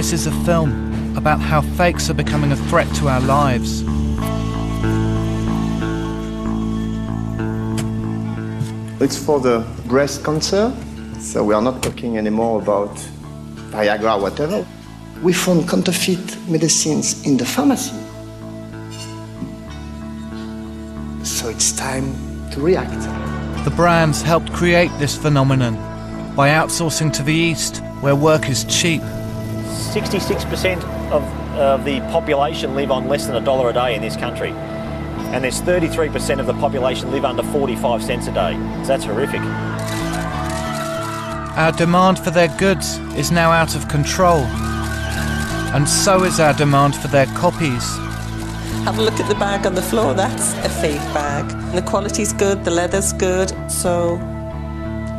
This is a film about how fakes are becoming a threat to our lives. It's for the breast cancer, so we are not talking anymore about Viagra or whatever. We found counterfeit medicines in the pharmacy. So it's time to react. The brands helped create this phenomenon by outsourcing to the East, where work is cheap. 66% of the population live on less than $1 a day in this country. And there's 33% of the population live under 45 cents a day. So that's horrific. Our demand for their goods is now out of control. And so is our demand for their copies. Have a look at the bag on the floor, that's a fake bag. The quality's good, the leather's good, so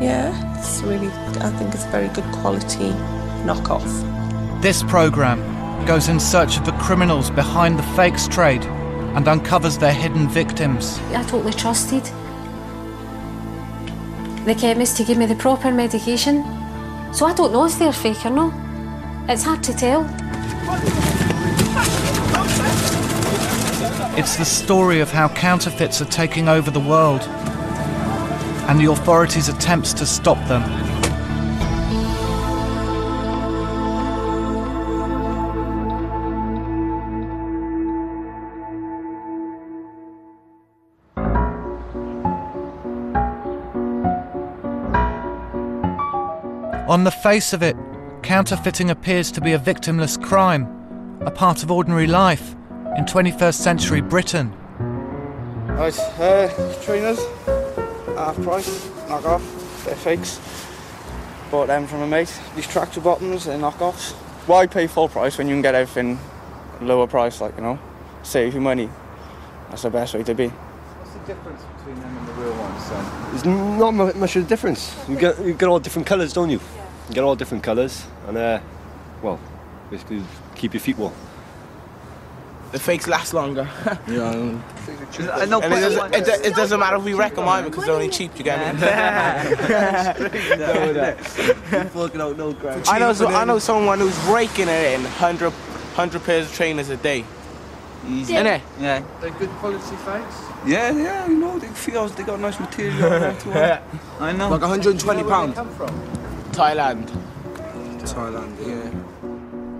yeah, it's really, I think it's a very good quality knockoff. This programme goes in search of the criminals behind the fakes trade and uncovers their hidden victims. I totally trusted the chemist to give me the proper medication, so I don't know if they're fake or not. It's hard to tell. It's the story of how counterfeits are taking over the world and the authorities' attempts to stop them. On the face of it, counterfeiting appears to be a victimless crime, a part of ordinary life in 21st century Britain. Right, trainers, half price, knock off, they're fakes. Bought them from a mate. These tractor bottoms, they're knockoffs. Why pay full price when you can get everything lower price, like, you know? Save you money. That's the best way to be. What's the difference between them and the real ones then? There's not much of a difference. You get all different colours, don't you? You get all different colours and, well, basically keep your feet warm. The fakes last longer. Yeah. It doesn't matter if we wreck them either because they're only cheap, you get me? I know someone who's raking it in 100 pairs of trainers a day. Easy. Innit? Yeah. They're good quality fakes? Yeah, you know, they got nice material on that too. I know. Like £120. Where do they come from? Thailand, yeah.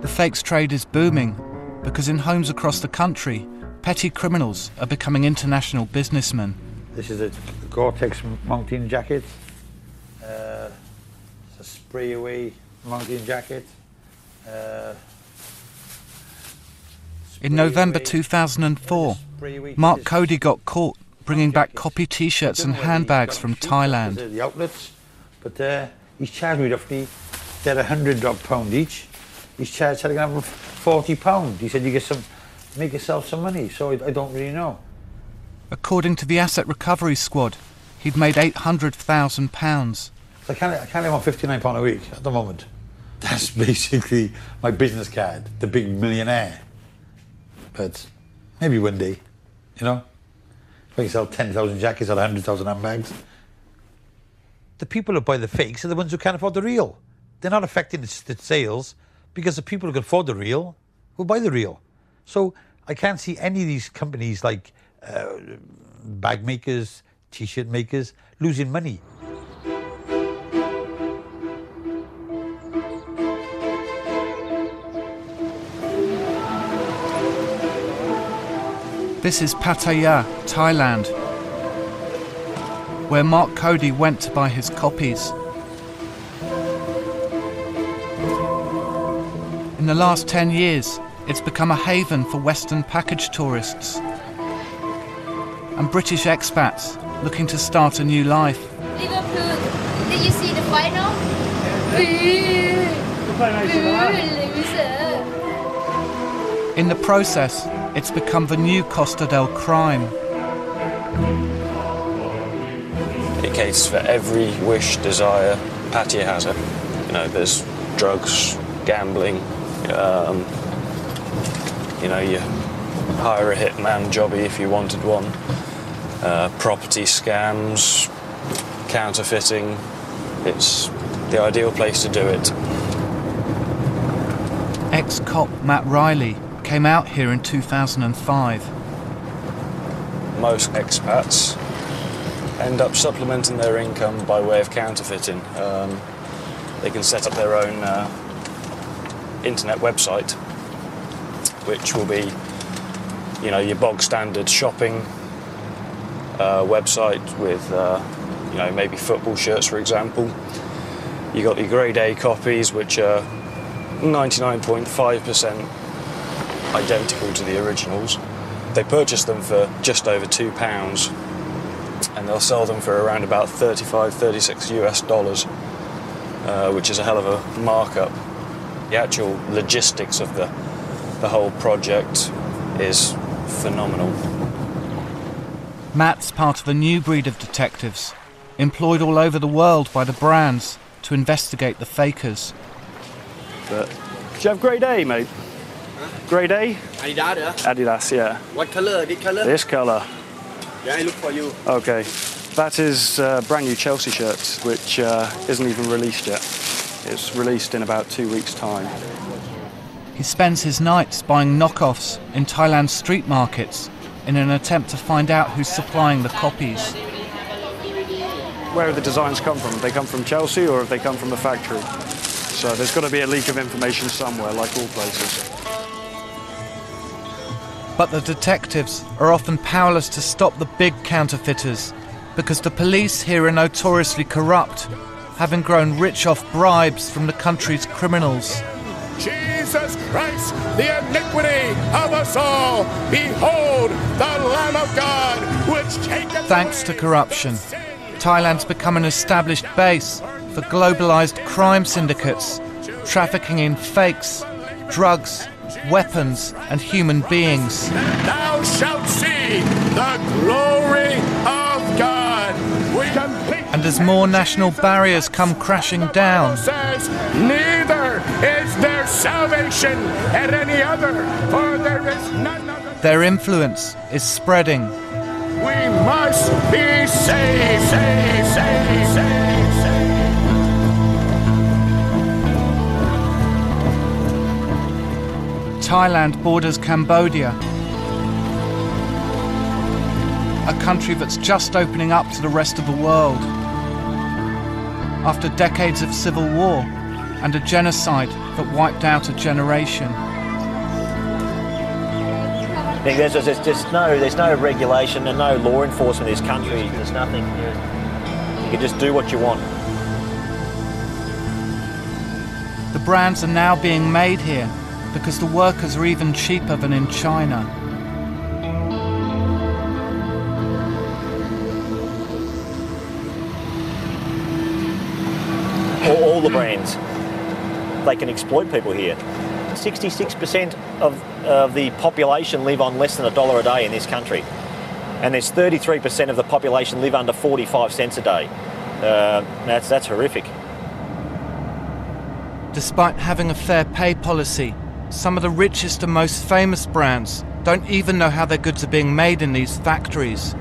The fakes trade is booming because in homes across the country, petty criminals are becoming international businessmen. This is a Gore-Tex mountain jacket. It's a spray-away mountain jacket. In November 2004, Mark Cody got caught bringing back copy T-shirts and handbags from Thailand. The outlets, but he's charged me roughly, they're £100 each. He's charged £40. He said you make yourself some money, so I don't really know. According to the Asset Recovery Squad, he'd made £800,000. I can't live on £59 a week at the moment. That's basically my business card, the big millionaire. But maybe one day, you know, if I can sell 10,000 jackets or 100,000 handbags. The people who buy the fakes are the ones who can't afford the real. They're not affecting the sales because the people who can afford the real will buy the real. So I can't see any of these companies like bag makers, T-shirt makers losing money. This is Pattaya, Thailand, where Mark Cody went to buy his copies. In the last 10 years, it's become a haven for Western package tourists and British expats looking to start a new life. Liverpool, did you see the final? Loser. In the process, it's become the new Costa del Crime. It caters for every wish, desire. Pattaya has it. You know, there's drugs, gambling. You know, you hire a hitman jobby if you wanted one. Property scams, counterfeiting. It's the ideal place to do it. Ex-cop Matt Riley came out here in 2005. Most expats end up supplementing their income by way of counterfeiting. They can set up their own internet website, which will be, you know, your bog standard shopping website with, you know, maybe football shirts, for example. You got your grade A copies, which are 99.5% identical to the originals. They purchase them for just over £2, and they'll sell them for around about 36 US dollars, which is a hell of a markup. The actual logistics of the whole project is phenomenal. Matt's part of a new breed of detectives, employed all over the world by the brands to investigate the fakers. But, do you have grade A, mate? Grade A? Adidas, yeah? Adidas, yeah. What colour? This colour? This colour. Yeah, I look for you. Okay. That is a brand new Chelsea shirt, which isn't even released yet. It's released in about 2 weeks' time. He spends his nights buying knockoffs in Thailand's street markets in an attempt to find out who's supplying the copies. Where have the designs come from? Have they come from Chelsea or have they come from the factory? So there's got to be a leak of information somewhere, like all places. But the detectives are often powerless to stop the big counterfeiters because the police here are notoriously corrupt, having grown rich off bribes from the country's criminals. Jesus Christ, the iniquity of us all. Behold, the Lamb of God, which taketh Thanks to corruption, Thailand's become an established base for globalized crime syndicates, trafficking in fakes, drugs, weapons and human beings. Thou shalt see the glory of God. And as more national barriers come crashing down, Says, neither is there salvation at any other, for there is none other. Their influence is spreading. We must be saved, saved, saved, saved, saved. Thailand borders Cambodia, a country that's just opening up to the rest of the world. After decades of civil war and a genocide that wiped out a generation. There's no regulation and no law enforcement in this country. There's nothing. You can just do what you want. The brands are now being made here because the workers are even cheaper than in China. All the brands, they can exploit people here. 66% of the population live on less than $1 a day in this country. And there's 33% of the population live under 45 cents a day. That's horrific. Despite having a fair pay policy, some of the richest and most famous brands don't even know how their goods are being made in these factories.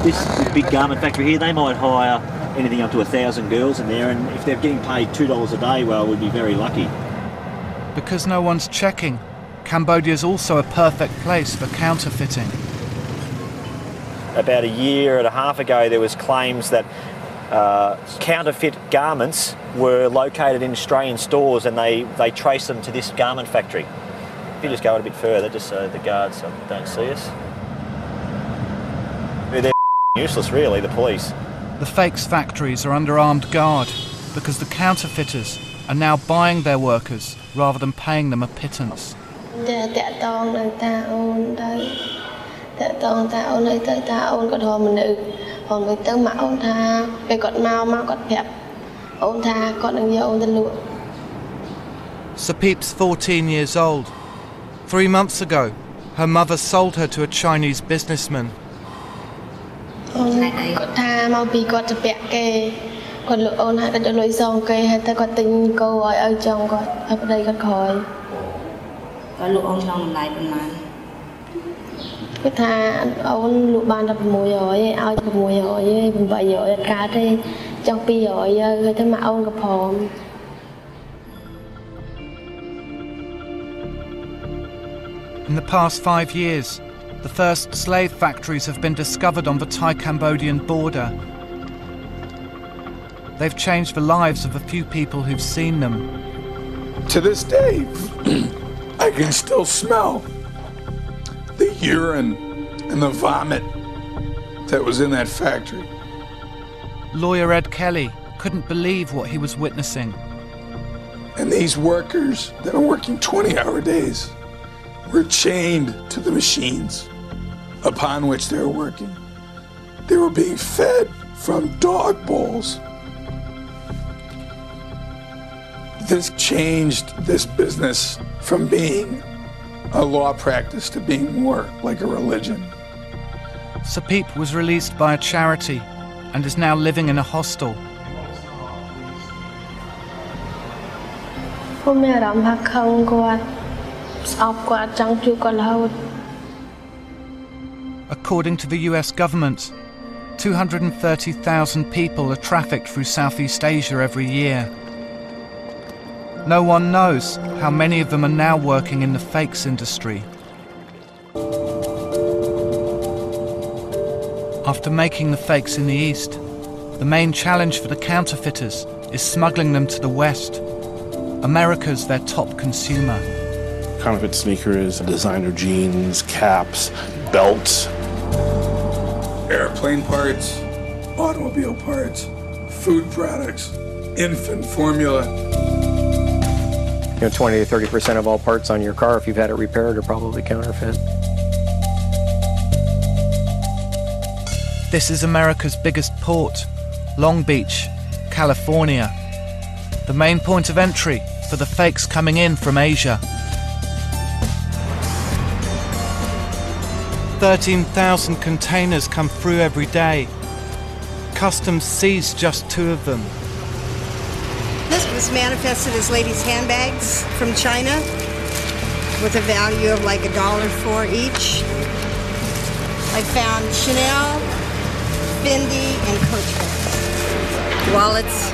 This big garment factory here, they might hire anything up to 1,000 girls in there, and if they're getting paid $2 a day, well, we'd be very lucky. Because no one's checking, Cambodia is also a perfect place for counterfeiting. About a year and a half ago, there was claims that counterfeit garments were located in Australian stores, and they traced them to this garment factory. If you just go a bit further, just so the guards don't see us. They're useless, really, the police. The fakes factories are under armed guard because the counterfeiters are now buying their workers rather than paying them a pittance. Sapip's 14 years old. 3 months ago, her mother sold her to a Chinese businessman. In the past 5 years, the first slave factories have been discovered on the Thai-Cambodian border. They've changed the lives of a few people who've seen them. To this day, I can still smell the urine and the vomit that was in that factory. Lawyer Ed Kelly couldn't believe what he was witnessing. And these workers that are working 20-hour days were chained to the machines upon which they were working. They were being fed from dog bowls. This changed this business from being a law practice to being more like a religion. Sapip was released by a charity and is now living in a hostel. According to the US government, 230,000 people are trafficked through Southeast Asia every year. No one knows how many of them are now working in the fakes industry. After making the fakes in the East, the main challenge for the counterfeiters is smuggling them to the West. America's their top consumer. Counterfeit sneakers, designer jeans, caps, belts. Airplane parts, automobile parts, food products, infant formula. 20 to 30% of all parts on your car, if you've had it repaired, are probably counterfeit. This is America's biggest port, Long Beach, California. The main point of entry for the fakes coming in from Asia. 13,000 containers come through every day. Customs seize just 2 of them. This was manifested as ladies' handbags from China with a value of like $1 each. I found Chanel, Fendi, and Coach bags. Wallets.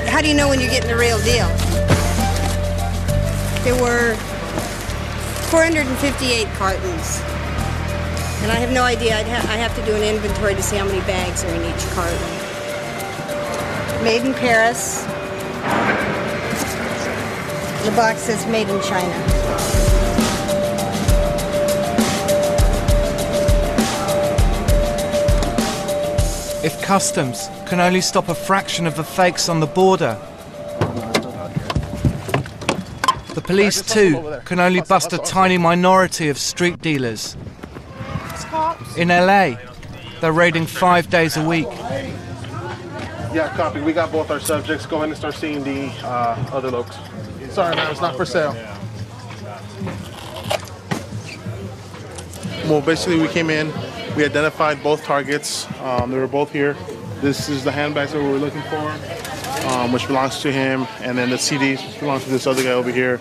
How do you know when you're getting the real deal? There were 458 cartons. And I have no idea. I have to do an inventory to see how many bags are in each carton. Made in Paris. The box says made in China. If customs can only stop a fraction of the fakes on the border, the police too can only bust a tiny minority of street dealers. In LA, they're raiding 5 days a week. Yeah, copy. We got both our subjects. Go ahead and start seeing the other looks. Sorry, man, it's not for sale. Well, basically, we came in. We identified both targets. They were both here. This is the handbags that we were looking for, which belongs to him, and then the CDs belongs to this other guy over here.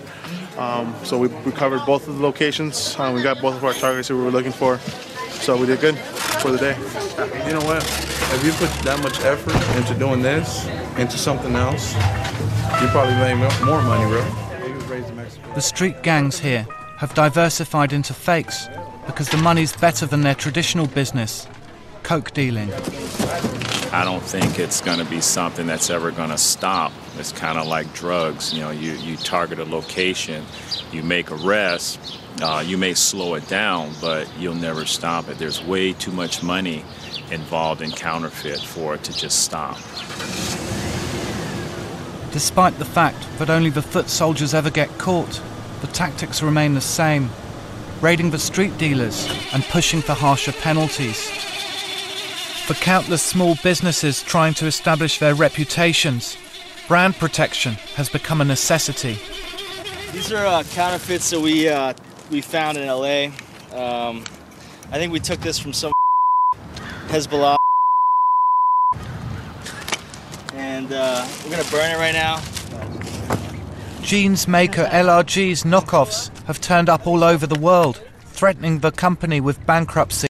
So we covered both of the locations. We got both of our targets that we were looking for. So we did good for the day. You know what? If you put that much effort into doing this, into something else, you probably make more money, bro. The street gangs here have diversified into fakes because the money's better than their traditional business, coke dealing. I don't think it's going to be something that's ever going to stop. It's kind of like drugs. You know, you target a location, you make arrests, you may slow it down, but you'll never stop it. There's way too much money involved in counterfeit for it to just stop. Despite the fact that only the foot soldiers ever get caught, the tactics remain the same, raiding the street dealers and pushing for harsher penalties. For countless small businesses trying to establish their reputations, brand protection has become a necessity. These are counterfeits that we found in LA. I think we took this from some Hezbollah. And we're gonna burn it right now. Jeans maker LRG's knockoffs have turned up all over the world, threatening the company with bankruptcy.